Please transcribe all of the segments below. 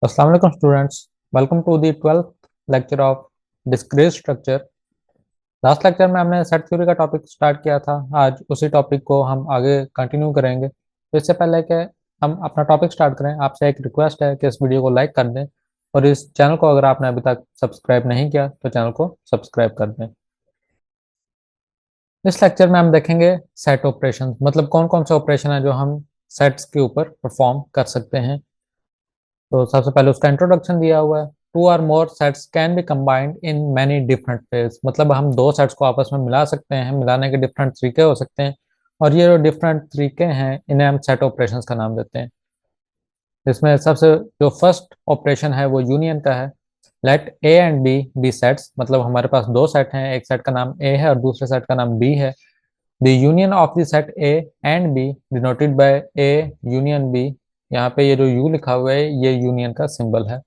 अस्सलाम वालेकुम students. Welcome to the 12th lecture of discrete structure. Last lecture में हमने सेट थ्योरी का टॉपिक स्टार्ट किया था। आज उसी टॉपिक को हम आगे कंटिन्यू करेंगे। तो इससे पहले कि हम अपना टॉपिक स्टार्ट करें, आपसे एक रिक्वेस्ट है कि इस वीडियो को लाइक कर दें और इस चैनल को अगर आपने अभी तक सब्सक्राइब नहीं किया तो चैनल को सब्सक्राइब कर दें। इस लेक्चर में हम देखेंगे सेट ऑपरेशन, मतलब कौन कौन से ऑपरेशन है जो हम सेट्स के ऊपर परफॉर्म कर सकते हैं। तो सबसे पहले उसका इंट्रोडक्शन दिया हुआ है। Two or more sets can be combined in many different ways, मतलब हम दो सेट्स को आपस में मिला सकते हैं। मिलाने के डिफरेंट तरीके हो सकते हैं और ये जो डिफरेंट तरीके हैं इन्हें हम सेट ऑपरेशंस का नाम देते हैं। इसमें सबसे जो फर्स्ट ऑपरेशन है वो यूनियन का है। Let A and B be sets, मतलब हमारे पास दो सेट हैं, एक सेट का नाम ए है और दूसरे सेट का नाम बी है। The union of the set A and B denoted by A union B. यहाँ पे ये जो यू लिखा हुआ है ये यूनियन का सिंबल है।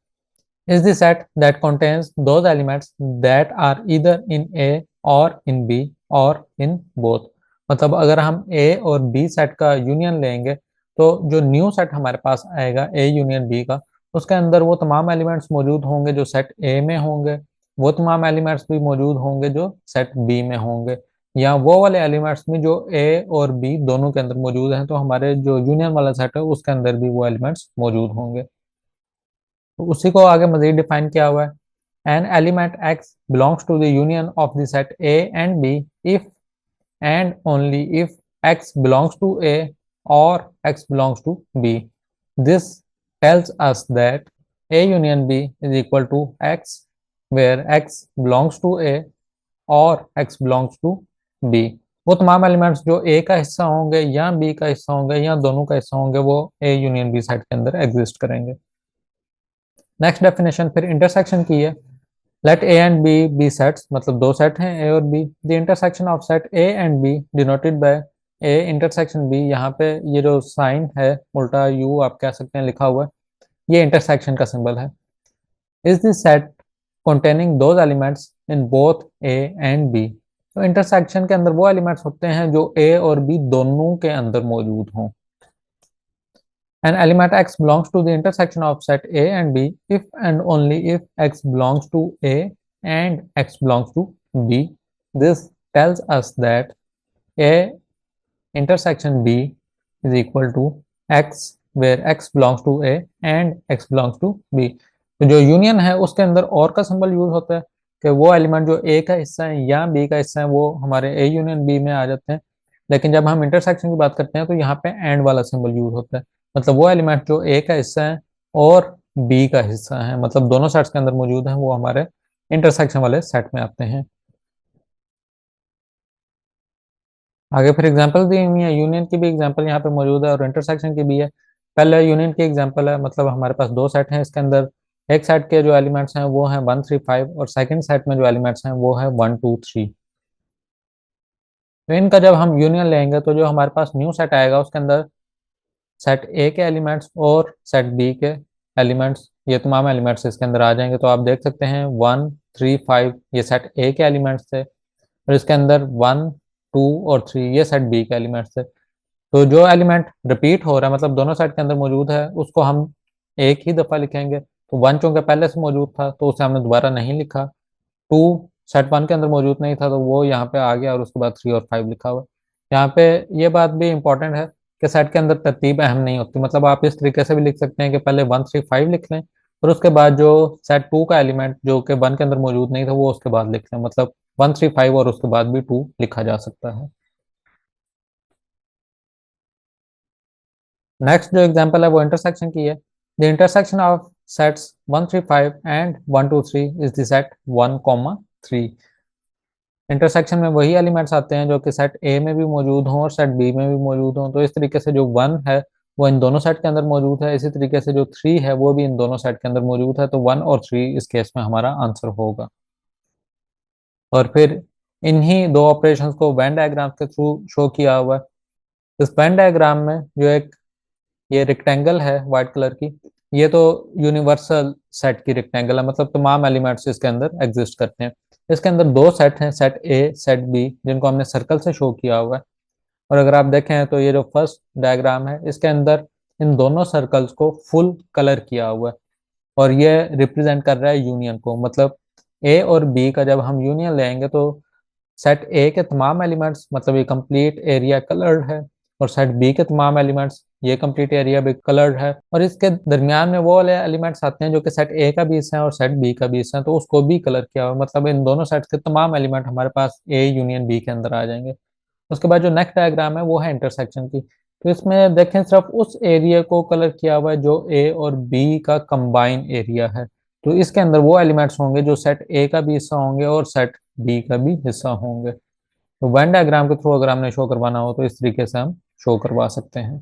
Is the set that contains those elements that are either in A or in B or in both। मतलब अगर हम A और B सेट का यूनियन लेंगे तो जो न्यू सेट हमारे पास आएगा A यूनियन B का, उसके अंदर वो तमाम एलिमेंट्स मौजूद होंगे जो सेट A में होंगे, वो तमाम एलिमेंट्स भी मौजूद होंगे जो सेट B में होंगे, या वो वाले एलिमेंट्स में जो A और B दोनों के अंदर मौजूद हैं तो हमारे जो यूनियन वाला सेट है उसके अंदर भी वो एलिमेंट्स मौजूद होंगे। तो उसी को आगे मजीद डिफाइन किया हुआ है। An element x belongs to the union of the set A and B if and only if x belongs to A or x belongs to B. This tells us that a union b is equal to x where x belongs to a और x belongs to b। वो तमाम elements जो a का हिस्सा होंगे या b का हिस्सा होंगे या दोनों का हिस्सा होंगे वो a यूनियन b सेट के अंदर एग्जिस्ट करेंगे। नेक्स्ट डेफिनेशन फिर इंटरसेक्शन की है। Let A and B be sets, मतलब दो सेट हैं ए और B. The intersection of set A and B denoted by A intersection B. यहाँ पे ये जो साइन है उल्टा यू आप कह सकते हैं लिखा हुआ है, ये इंटरसेक्शन का सिंबल है। Is this set containing those elements in both A and B. तो इंटरसेक्शन के अंदर वो एलिमेंट्स होते हैं जो ए और बी दोनों के अंदर मौजूद हों। An element x belongs to the intersection of set A and B if and only if x belongs to A and x belongs to B. This tells us that A intersection B is equal to x where x belongs to A and x belongs to B। तो जो union है उसके अंदर और का symbol use होता है कि वो एलिमेंट जो ए का हिस्सा है या बी का हिस्सा है वो हमारे ए यूनियन बी में आ जाते हैं। लेकिन जब हम इंटरसेक्शन की बात करते हैं तो यहाँ पे एंड वाला सिंबल यूज होता है, मतलब वो एलिमेंट जो ए का हिस्सा है और बी का हिस्सा है, मतलब दोनों सेट्स के अंदर मौजूद हैं, वो हमारे इंटरसेक्शन वाले सेट में आते हैं। आगे फिर एग्जांपल दी हुई है। यूनियन की भी एग्जांपल यहाँ पे मौजूद है और इंटरसेक्शन की भी है। पहले यूनियन की एग्जांपल है, मतलब हमारे पास दो सेट हैं, इसके अंदर एक सेट के जो एलिमेंट्स हैं वो हैं 1 3 5 और सेकंड सेट में जो एलिमेंट्स हैं वो है 1 2 3। तो इनका जब हम यूनियन लेंगे तो जो हमारे पास न्यू सेट आएगा उसके अंदर सेट ए के एलिमेंट्स और सेट बी के एलिमेंट्स, ये तमाम एलिमेंट्स इसके अंदर आ जाएंगे। तो आप देख सकते हैं 1 3 5 ये सेट ए के एलिमेंट्स थे और इसके अंदर 1 2 और 3 ये सेट बी के एलिमेंट्स थे। तो जो एलिमेंट रिपीट हो रहा है, मतलब दोनों सेट के अंदर मौजूद है, उसको हम एक ही दफ़ा लिखेंगे। तो 1 चूंकि पहले से मौजूद था तो उसे हमने दोबारा नहीं लिखा। 2 सेट 1 के अंदर मौजूद नहीं था तो वो यहाँ पे आ गया और उसके बाद 3 और 5 लिखा हुआ है। यहाँ पे ये बात भी इंपॉर्टेंट है कि सेट के अंदर तरतीब अहम नहीं होती, मतलब आप इस तरीके से भी लिख सकते हैं कि पहले 1 3 5 लिख लें और उसके बाद जो सेट 2 का एलिमेंट जो कि 1 के अंदर मौजूद नहीं था वो उसके बाद लिख लें, मतलब 1 3 5 और उसके बाद भी 2 लिखा जा सकता है। नेक्स्ट जो एग्जांपल है वो इंटरसेक्शन की है। The intersection of sets 1 3 5 and 1 2 3 is the set 1 3। Intersection में वही एलिमेंट्स आते हैं जो कि सेट ए में भी मौजूद हों और सेट बी में भी मौजूद हों। तो इस तरीके से जो 1 है वो इन दोनों सेट के अंदर मौजूद है, इसी तरीके से जो 3 है वो भी इन दोनों सेट के अंदर मौजूद है। तो 1 और 3 इस केस में हमारा आंसर होगा। और फिर इन्हीं दो ऑपरेशंस को वेन डायग्राम के थ्रू शो किया हुआ है। इस वेन डायग्राम में जो एक ये रेक्टेंगल है व्हाइट कलर की, ये तो यूनिवर्सल सेट की रेक्टेंगल है, मतलब तमाम एलिमेंट्स इसके अंदर एग्जिस्ट करते हैं। इसके अंदर दो सेट हैं, सेट ए सेट बी, जिनको हमने सर्कल से शो किया हुआ है। और अगर आप देखें तो ये जो फर्स्ट डायग्राम है इसके अंदर इन दोनों सर्कल्स को फुल कलर किया हुआ है। और ये रिप्रेजेंट कर रहा है यूनियन को। मतलब ए और बी का जब हम यूनियन लेंगे तो सेट ए के तमाम एलिमेंट्स, मतलब ये कंप्लीट एरिया कलर्ड है, और सेट बी के तमाम एलिमेंट्स, ये कंप्लीट एरिया भी कलर्ड है, और इसके दरमियान में वो वाले एलिमेंट्स आते हैं जो कि सेट ए का भी हिस्सा है और सेट बी का भी हिस्सा है, तो उसको भी कलर किया हुआ। मतलब इन दोनों सेट्स के तमाम एलिमेंट हमारे पास ए यूनियन बी के अंदर आ जाएंगे। उसके बाद जो नेक्स्ट डायग्राम है वो है इंटरसेक्शन की। तो इसमें देखें सिर्फ उस एरिया को कलर किया हुआ है जो ए और बी का कंबाइन एरिया है। तो इसके अंदर वो एलिमेंट्स होंगे जो सेट ए का भी हिस्सा होंगे और सेट बी का भी हिस्सा होंगे। तो वेन डायग्राम के थ्रू अगर हमने शो करवाना हो तो इस तरीके से हम शो करवा सकते हैं।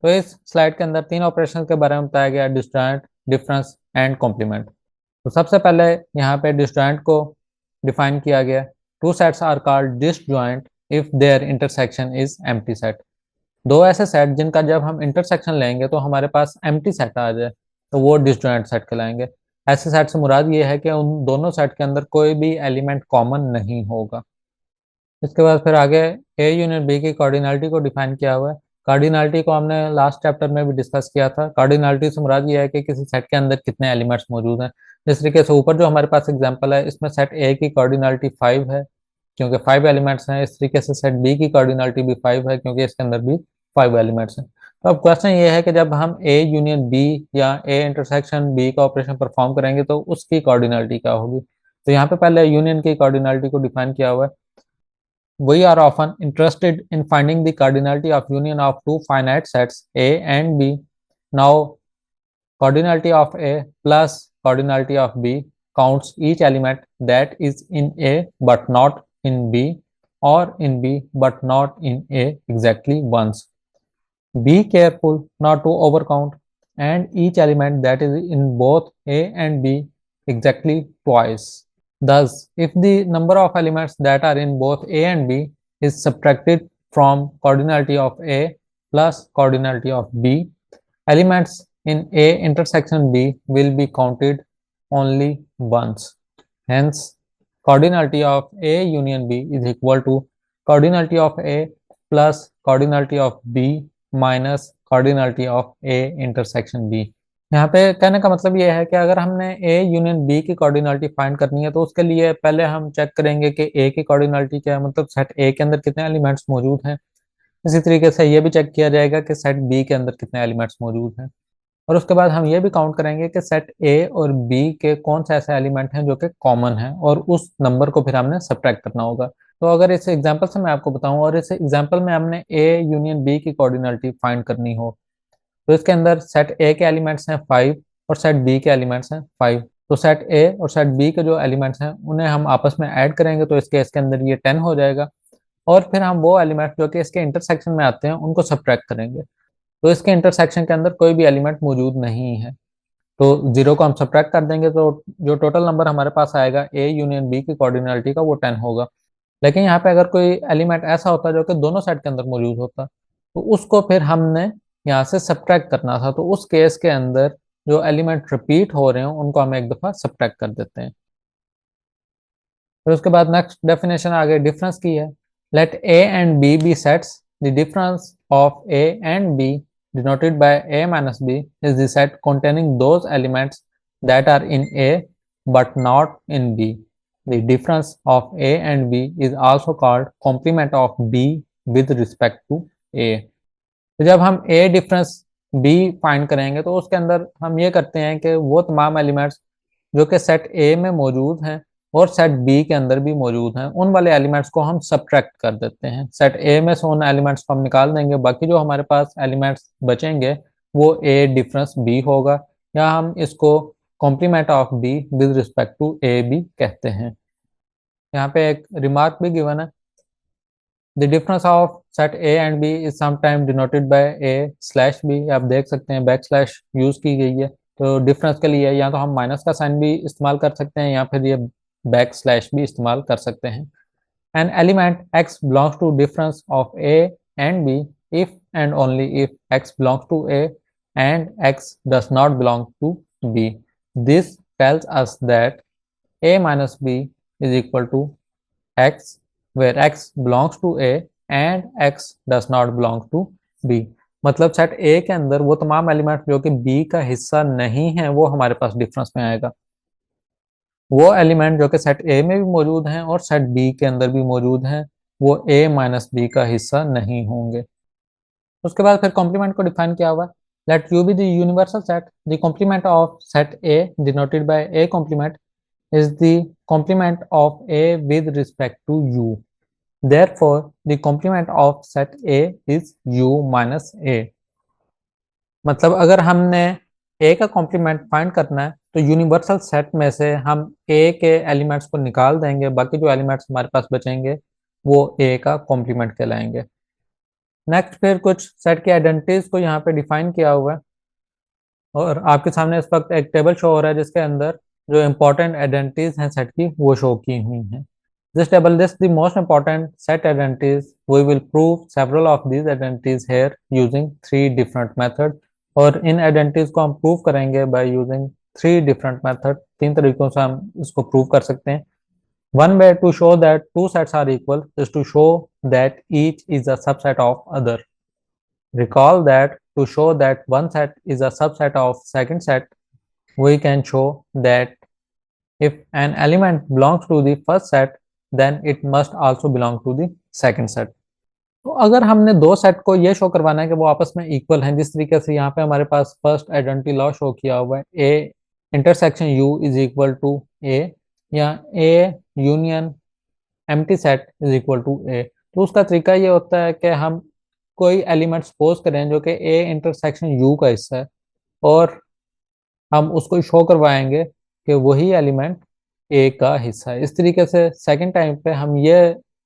तो इस स्लाइड के अंदर तीन ऑपरेशन के बारे में बताया गया, डिस्जॉइंट, डिफरेंस एंड कॉम्प्लीमेंट। तो सबसे पहले यहाँ पे डिस्जॉइंट को डिफाइन किया गया। Two sets are called disjoint if their intersection is empty set. दो ऐसे सेट जिनका जब हम इंटरसेक्शन लेंगे तो हमारे पास एम्प्टी सेट आ जाए तो वो डिसजॉइंट सेट कहलाएंगे। ऐसे सेट से मुराद ये है कि उन दोनों सेट के अंदर कोई भी एलिमेंट कॉमन नहीं होगा। इसके बाद फिर आगे ए यूनियन बी की कार्डिनलिटी को डिफाइन किया हुआ है। कार्डिनलिटी को हमने लास्ट चैप्टर में भी डिस्कस किया था। कार्डिनलिटी से मुराद ये है कि किसी सेट के अंदर कितने एलिमेंट्स मौजूद हैं। इस तरीके से ऊपर जो हमारे पास एग्जांपल है इसमें सेट ए की कार्डिनलिटी 5 है क्योंकि 5 एलिमेंट्स हैं। इस तरीके से सेट बी की कार्डिनलिटी भी 5 है क्योंकि इसके अंदर भी 5 एलिमेंट्स हैं। तो अब क्वेश्चन ये है कि जब हम ए यूनियन बी या ए इंटरसेक्शन बी का ऑपरेशन परफॉर्म करेंगे तो उसकी कार्डिनलिटी क्या होगी। तो यहाँ पे पहले यूनियन की कार्डिनलिटी को डिफाइन किया हुआ है। We are often interested in finding the cardinality of union of two finite sets A and B. Now, cardinality of A plus cardinality of B counts each element that is in A but not in B, or in B but not in A exactly once. Be careful not to overcount and each element that is in both A and B exactly twice. Thus, if the number of elements that are in both A and B is subtracted from cardinality of A plus cardinality of B, elements in A intersection B will be counted only once. Hence, cardinality of A union B is equal to cardinality of A plus cardinality of B minus cardinality of A intersection B. यहाँ पे कहने का मतलब ये है कि अगर हमने ए यूनियन बी की कार्डिनलिटी फाइंड करनी है तो उसके लिए पहले हम चेक करेंगे कि ए की कार्डिनलिटी क्या है, मतलब सेट ए के अंदर कितने एलिमेंट्स मौजूद हैं। इसी तरीके से ये भी चेक किया जाएगा कि सेट बी के अंदर कितने एलिमेंट्स मौजूद हैं, और उसके बाद हम ये भी काउंट करेंगे कि सेट ए और बी के कौन से ऐसे एलिमेंट हैं जो कि कॉमन हैं, और उस नंबर को फिर हमने सब्ट्रैक्ट करना होगा। तो अगर इस एग्जाम्पल से मैं आपको बताऊं और इस एग्जाम्पल में हमने ए यूनियन बी की कार्डिनलिटी फाइंड करनी हो तो इसके अंदर सेट ए के एलिमेंट्स हैं 5 और सेट बी के एलिमेंट्स हैं 5। तो सेट ए और सेट बी के जो एलिमेंट्स हैं उन्हें हम आपस में ऐड करेंगे तो इसके अंदर ये 10 हो जाएगा, और फिर हम वो एलिमेंट्स जो कि इसके इंटरसेक्शन में आते हैं उनको सब्ट्रैक्ट करेंगे। तो इसके इंटरसेक्शन के अंदर कोई भी एलिमेंट मौजूद नहीं है, तो जीरो को हम सब्ट्रैक्ट कर देंगे तो जो टोटल नंबर हमारे पास आएगा ए यूनियन बी की कार्डिनलिटी का वो 10 होगा। लेकिन यहाँ पे अगर कोई एलिमेंट ऐसा होता जो कि दोनों सेट के अंदर मौजूद होता तो उसको फिर हमने यहाँ से सब्ट्रैक्ट करना था, तो उस केस के अंदर जो एलिमेंट रिपीट हो रहे हैं उनको हम एक दफा सब्ट्रैक्ट कर देते हैं। फिर उसके बाद नेक्स्ट डेफिनेशन आगे डिफरेंस की है। Let A and B sets, the difference of A and B denoted by a minus b is the set containing those elements that are in A but not in B. The difference of A and B is also called complement of B with respect to A. तो जब हम A difference B find करेंगे तो उसके अंदर हम ये करते हैं कि वो तमाम एलिमेंट्स जो कि सेट A में मौजूद हैं और सेट B के अंदर भी मौजूद हैं उन वाले एलिमेंट्स को हम सब्ट्रैक्ट कर देते हैं। सेट A में से उन एलिमेंट्स को हम निकाल देंगे, बाकी जो हमारे पास एलिमेंट्स बचेंगे वो A डिफरेंस B होगा, या हम इसको complement of B with respect to A भी कहते हैं। यहाँ पे एक रिमार्क भी गिवन है। The difference of set A and B is sometime denoted by A slash B. आप देख सकते हैं बैक स्लैश यूज की गई है, तो डिफरेंस के लिए या तो हम माइनस का साइन भी इस्तेमाल कर सकते हैं या फिर ये बैक स्लैश भी इस्तेमाल कर सकते हैं। An element x belongs to difference of a and b if and only if x belongs to a and x does not belong to b. This tells us that a minus b is equal to x where x belongs to A and x does not belong to B। मतलब set ए के अंदर वो तमाम element जो कि B का हिस्सा नहीं है वो हमारे पास डिफरेंस में आएगा। वो एलिमेंट जो कि सेट ए में भी मौजूद हैं और सेट बी के अंदर भी मौजूद हैं वो ए माइनस बी का हिस्सा नहीं होंगे। उसके बाद फिर कॉम्प्लीमेंट को डिफाइन किया हुआ। Let U be the universal set, the complement of set A denoted by A complement is the complement of A with respect to U. Therefore, the complement of set A is U minus A. मतलब अगर हमने A का complement find करना है तो universal set में से हम A के एलिमेंट्स को निकाल देंगे, बाकी जो एलिमेंट्स हमारे पास बचेंगे वो A का कॉम्प्लीमेंट कहलाएंगे। नेक्स्ट फिर कुछ सेट की आइडेंटिटीज को यहाँ पे डिफाइन किया हुआ है और आपके सामने इस वक्त एक टेबल शो हो रहा है जिसके अंदर जो इम्पोर्टेंट आइडेंटिटीज हैं सेट की वो शो की हुई हैं। This table lists the most important set identities. We will prove several of these identities here using three different methods. और इन आइडेंटिटीज को हम प्रूव करेंगे by using three different method. तीन तरीकों से हम इसको प्रूव कर सकते हैं। One way to show that two sets are equal is to show that each is a subset of other. Recall that to show that one set is a subset of second set, we can show that if an element belongs to the first set, then it must also belong to the second set. तो अगर हमने दो set को ये show करवाना है कि वो आपस में इक्वल हैं, जिस तरीके से यहाँ पे हमारे पास फर्स्ट आइडेंटिटी लॉ शो किया हुआ है A intersection U is equal to A या A union empty set is equal to A, तो उसका तरीका ये होता है कि हम कोई एलिमेंट सपोज करें जो कि ए इंटरसेक्शन यू का हिस्सा है और हम उसको शो करवाएंगे कि वही एलिमेंट ए का हिस्सा है। इस तरीके से सेकंड टाइम पे हम ये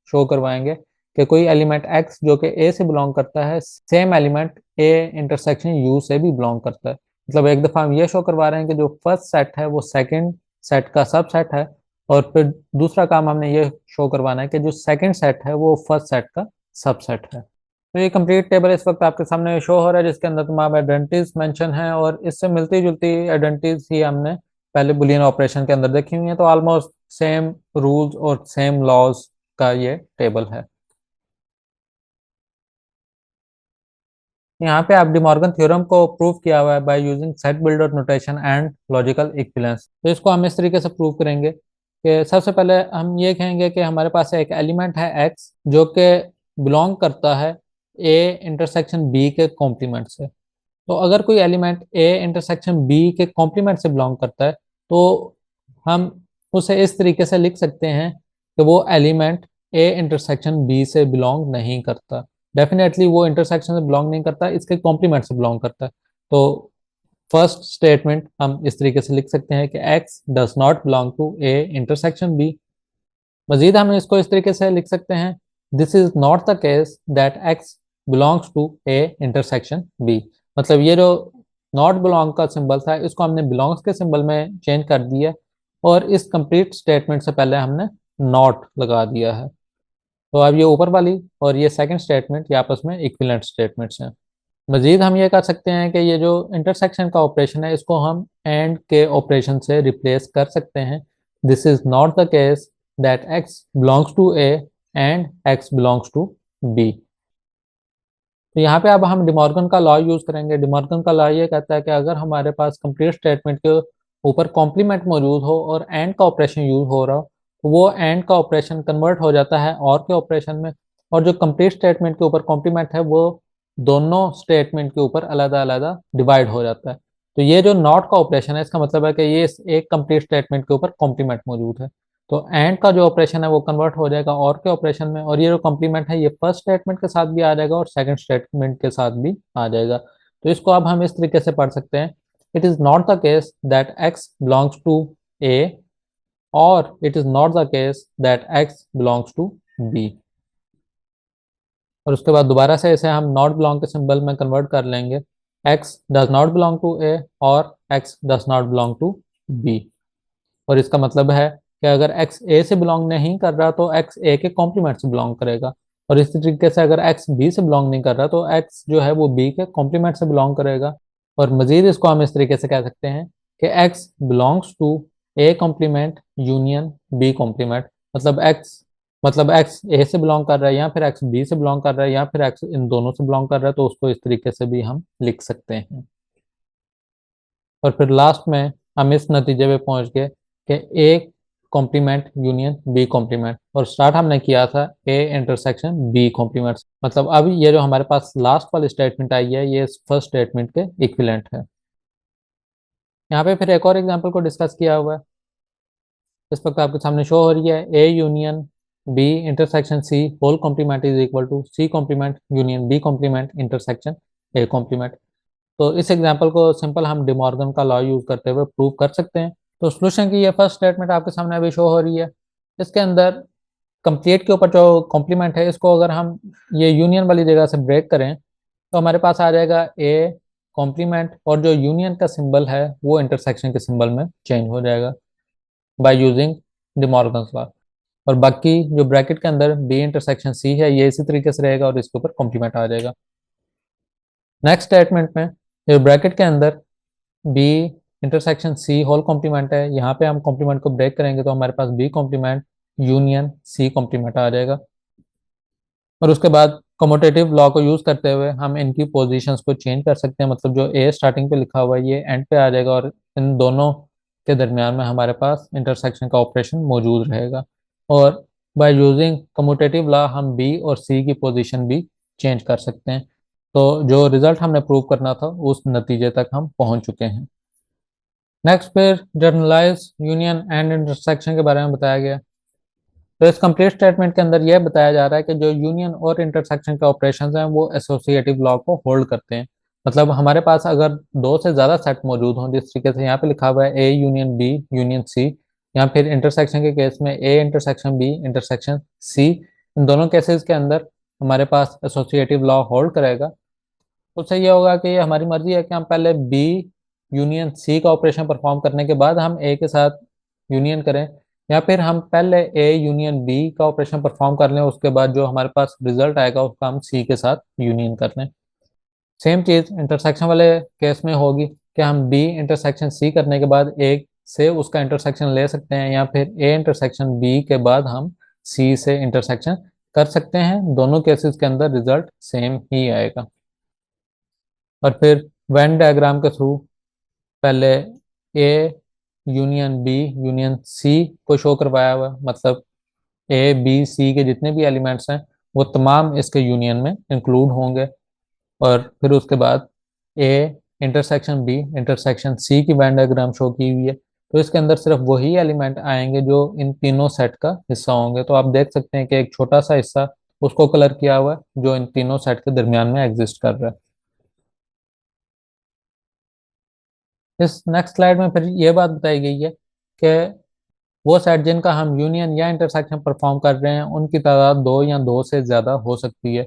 शो करवाएंगे कि कोई एलिमेंट एक्स जो कि ए से बिलोंग करता है same element A intersection you से भी बिलोंग करता है। मतलब एक दफ़ा हम ये शो करवा रहे हैं कि जो फर्स्ट सेट है वो सेकंड सेट का सबसेट है और फिर दूसरा काम हमने ये शो करवाना है कि जो सेकंड सेट है वो फर्स्ट सेट का सबसेट है। तो ये कंप्लीट टेबल इस वक्त आपके सामने शो हो रहा है जिसके अंदर तमाम आइडेंटिटीज मेंशन हैं और इससे मिलती जुलती आइडेंटिटीज ही हमने पहले बुलियन ऑपरेशन के अंदर देखी हुई हैं। तो ऑलमोस्ट सेम रूल्स और सेम लॉज का ये टेबल है। यहाँ पे आप डिमॉर्गन थ्योरम को प्रूव किया हुआ है by using set builder notation and logical equivalence. तो इसको हम इस तरीके से प्रूव करेंगे कि सबसे पहले हम ये कहेंगे कि हमारे पास एक एलिमेंट है एक्स जो कि बिलोंग करता है ए इंटरसेक्शन बी के कॉम्प्लीमेंट से। तो अगर कोई एलिमेंट ए इंटरसेक्शन बी के कॉम्प्लीमेंट से बिलोंग करता है तो हम उसे इस तरीके से लिख सकते हैं कि वो एलिमेंट ए इंटरसेक्शन बी से बिलोंग नहीं करता। डेफिनेटली वो इंटरसेक्शन से बिलोंग नहीं करता, इसके कॉम्प्लीमेंट से बिलोंग करता है। तो फर्स्ट स्टेटमेंट हम इस तरीके से लिख सकते हैं कि x does not belong to A intersection B. मजीद हम इसको इस तरीके से लिख सकते हैं this is not the case that x belongs to A intersection B. मतलब ये जो नॉट बिलोंग का सिंबल था इसको हमने बिलोंग्स के सिंबल में चेंज कर दिया और इस कंप्लीट स्टेटमेंट से पहले हमने नॉट लगा दिया है। तो अब ये ऊपर वाली और ये सेकंड स्टेटमेंट ये आपस में इक्विवेलेंट स्टेटमेंट्स हैं। मजीद हम ये कर सकते हैं कि ये जो इंटरसेक्शन का ऑपरेशन है इसको हम एंड के ऑपरेशन से रिप्लेस कर सकते हैं। This is not the case that x belongs to A and X belongs to B. तो यहाँ पे अब हम डिमॉर्गन का लॉ यूज करेंगे। डिमॉर्गन का लॉ ये कहता है कि अगर हमारे पास कंप्लीट स्टेटमेंट के ऊपर कॉम्प्लीमेंट मौजूद हो और एंड का ऑपरेशन यूज हो रहा हो तो वो एंड का ऑपरेशन कन्वर्ट हो जाता है और के ऑपरेशन में, और जो कंप्लीट स्टेटमेंट के ऊपर कॉम्प्लीमेंट है वो दोनों स्टेटमेंट के ऊपर अलग अलग डिवाइड हो जाता है। तो ये जो नॉट का ऑपरेशन है इसका मतलब है कि ये एक कंप्लीट स्टेटमेंट के ऊपर कॉम्प्लीमेंट मौजूद है। तो एंड का जो ऑपरेशन है वो कन्वर्ट हो जाएगा और के ऑपरेशन में, और ये जो कॉम्प्लीमेंट है ये फर्स्ट स्टेटमेंट के साथ भी आ जाएगा और सेकंड स्टेटमेंट के साथ भी आ जाएगा। तो इसको अब हम इस तरीके से पढ़ सकते हैं it is not the case that x belongs to A or it is not the case that x belongs to B. और उसके बाद दोबारा से इसे हम नॉट बिलोंग के सिंबल में कन्वर्ट कर लेंगे x does not belong to A or x does not belong to B. और इसका मतलब है कि अगर x a से बिलोंग नहीं कर रहा तो x a के कॉम्प्लीमेंट से बिलोंग करेगा, और इस तरीके से अगर x b से बिलोंग नहीं कर रहा तो x जो है वो b के कॉम्प्लीमेंट से बिलोंग करेगा। और मजीद इसको हम इस तरीके से कह सकते हैं कि x belongs to a complement union b complement. मतलब x मतलब एक्स ए से बिलोंग कर रहा है या फिर एक्स बी से बिलोंग कर रहा है या फिर एक्स इन दोनों से बिलोंग कर रहा है, तो उसको इस तरीके से भी हम लिख सकते हैं। और फिर लास्ट में हम इस नतीजे पे पहुंच गए कि A complement union B complement, और स्टार्ट हमने किया था ए इंटरसेक्शन बी कॉम्प्लीमेंट। मतलब अब ये जो हमारे पास लास्ट वाली स्टेटमेंट आई है ये फर्स्ट स्टेटमेंट के इक्विवेलेंट है। यहाँ पे फिर एक और एग्जांपल को डिस्कस किया हुआ है, इस वक्त आपके सामने शो हो रही है A union B intersection C whole complement is equal to C complement union B complement intersection A complement. तो इस एग्जांपल को सिंपल हम डिमॉर्गन का लॉ यूज करते हुए प्रूव कर सकते हैं। तो सॉल्यूशन की ये फर्स्ट स्टेटमेंट आपके सामने अभी शो हो रही है। इसके अंदर कंप्लीट के ऊपर जो कॉम्प्लीमेंट है इसको अगर हम ये यूनियन वाली जगह से ब्रेक करें तो हमारे पास आ जाएगा ए कॉम्प्लीमेंट, और जो यूनियन का सिंबल है वो इंटरसेक्शन के सिंबल में चेंज हो जाएगा बाय यूजिंग डिमॉर्गन्स लॉ। और बाकी जो ब्रैकेट के अंदर बी इंटरसेक्शन सी है ये इसी तरीके से रहेगा और इसके ऊपर कॉम्प्लीमेंट आ जाएगा। नेक्स्ट स्टेटमेंट में जो ब्रैकेट के अंदर B intersection C whole complement है, यहाँ पे हम कॉम्प्लीमेंट को ब्रेक करेंगे तो हमारे पास B complement union C complement आ जाएगा। और उसके बाद कमोटेटिव लॉ को यूज करते हुए हम इनकी पोजीशंस को चेंज कर सकते हैं। मतलब जो ए स्टार्टिंग पे लिखा हुआ है ये एंड पे आ जाएगा और इन दोनों के दरमियान में हमारे पास इंटरसेक्शन का ऑपरेशन मौजूद रहेगा। और बाय यूजिंग कमोटेटिव लॉ हम बी और सी की पोजीशन भी चेंज कर सकते हैं। तो जो रिजल्ट हमने प्रूव करना था उस नतीजे तक हम पहुंच चुके हैं। नेक्स्ट फिर जर्नलाइज यूनियन एंड इंटरसेक्शन के बारे में बताया गया। तो इस कंप्लीट स्टेटमेंट के अंदर यह बताया जा रहा है कि जो यूनियन और इंटरसेक्शन के ऑपरेशंस हैं वो एसोसिएटिव लॉ को होल्ड करते हैं। मतलब हमारे पास अगर दो से ज़्यादा सेट मौजूद हों, जिस तरीके से यहाँ पे लिखा हुआ है A union B union C, या फिर इंटरसेक्शन के केस में A intersection B intersection C, इन दोनों केसेस के अंदर हमारे पास एसोसिएटिव लॉ होल्ड करेगा। उससे ये होगा कि ये हमारी मर्जी है कि हम पहले बी यूनियन सी का ऑपरेशन परफॉर्म करने के बाद हम ए के साथ यूनियन करें, या फिर हम पहले ए यूनियन बी का ऑपरेशन परफॉर्म कर लें उसके बाद जो हमारे पास रिजल्ट आएगा उसका हम सी के साथ यूनियन कर लें। सेम चीज़ इंटरसेक्शन वाले केस में होगी कि हम बी इंटरसेक्शन सी करने के बाद ए से उसका इंटरसेक्शन ले सकते हैं, या फिर ए इंटरसेक्शन बी के बाद हम सी से इंटरसेक्शन कर सकते हैं। दोनों केसेस के अंदर रिजल्ट सेम ही आएगा। और फिर वेन डायग्राम के थ्रू पहले A union B union C को शो करवाया हुआ है। मतलब ए बी सी के जितने भी एलिमेंट्स हैं वो तमाम इसके यूनियन में इंक्लूड होंगे। और फिर उसके बाद A intersection B intersection C की वेन डायग्राम शो की हुई है, तो इसके अंदर सिर्फ वही एलिमेंट आएंगे जो इन तीनों सेट का हिस्सा होंगे। तो आप देख सकते हैं कि एक छोटा सा हिस्सा उसको कलर किया हुआ है जो इन तीनों सेट के दरमियान में एग्जिस्ट कर रहा है। इस नेक्स्ट स्लाइड में फिर ये बात बताई गई है कि वो सेट जिनका हम यूनियन या इंटरसेक्शन परफॉर्म कर रहे हैं उनकी तादाद दो या दो से ज़्यादा हो सकती है।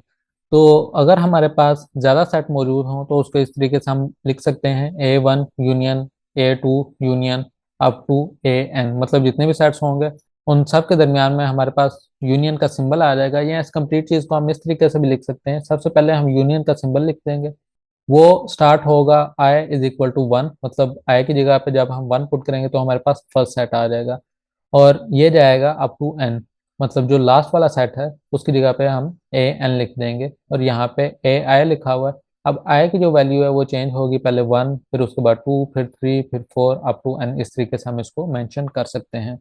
तो अगर हमारे पास ज़्यादा सेट मौजूद हों तो उसको इस तरीके से हम लिख सकते हैं A1 union A2 union up to AN। मतलब जितने भी सेट्स होंगे उन सब के दरमियान में हमारे पास यूनियन का सिंबल आ जाएगा। या इस कंप्लीट चीज़ को हम इस तरीके से भी लिख सकते हैं, सबसे पहले हम यूनियन का सिंबल लिख देंगे, वो स्टार्ट होगा I is equal to one. मतलब आई की जगह पे जब हम वन पुट करेंगे तो हमारे पास फर्स्ट सेट आ जाएगा, और ये जाएगा अप टू एन। मतलब जो लास्ट वाला सेट है उसकी जगह पे हम ए एन लिख देंगे, और यहाँ पे ए आई लिखा हुआ है। अब आई की जो वैल्यू है वो चेंज होगी, पहले वन फिर उसके बाद टू फिर थ्री फिर फोर अप टू एन। इस तरीके से हम इसको मेंशन कर सकते हैं।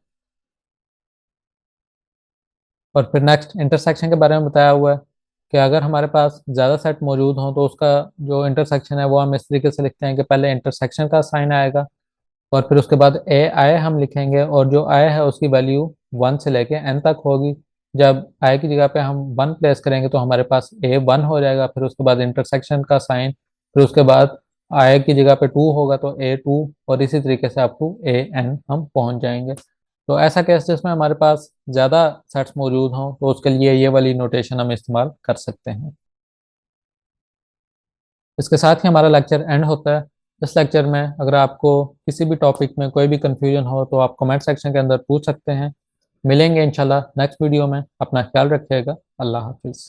और फिर नेक्स्ट इंटरसेक्शन के बारे में बताया हुआ है कि अगर हमारे पास ज़्यादा सेट मौजूद हों तो उसका जो इंटरसेक्शन है वो हम इस तरीके से लिखते हैं कि पहले इंटरसेक्शन का साइन आएगा और फिर उसके बाद ए आई हम लिखेंगे, और जो आई है उसकी वैल्यू वन से लेके एन तक होगी। जब आई की जगह पे हम वन प्लेस करेंगे तो हमारे पास ए वन हो जाएगा, फिर उसके बाद इंटरसेक्शन का साइन, फिर उसके बाद आई की जगह पे टू होगा तो ए टू, और इसी तरीके से अप टू ए एन हम पहुंच जाएंगे। तो ऐसा केस जिसमें हमारे पास ज़्यादा सेट्स मौजूद हों तो उसके लिए ये वाली नोटेशन हम इस्तेमाल कर सकते हैं। इसके साथ ही हमारा लेक्चर एंड होता है। इस लेक्चर में अगर आपको किसी भी टॉपिक में कोई भी कंफ्यूजन हो तो आप कमेंट सेक्शन के अंदर पूछ सकते हैं। मिलेंगे इंशाल्लाह नेक्स्ट वीडियो में। अपना ख्याल रखिएगा। अल्लाह हाफिज़।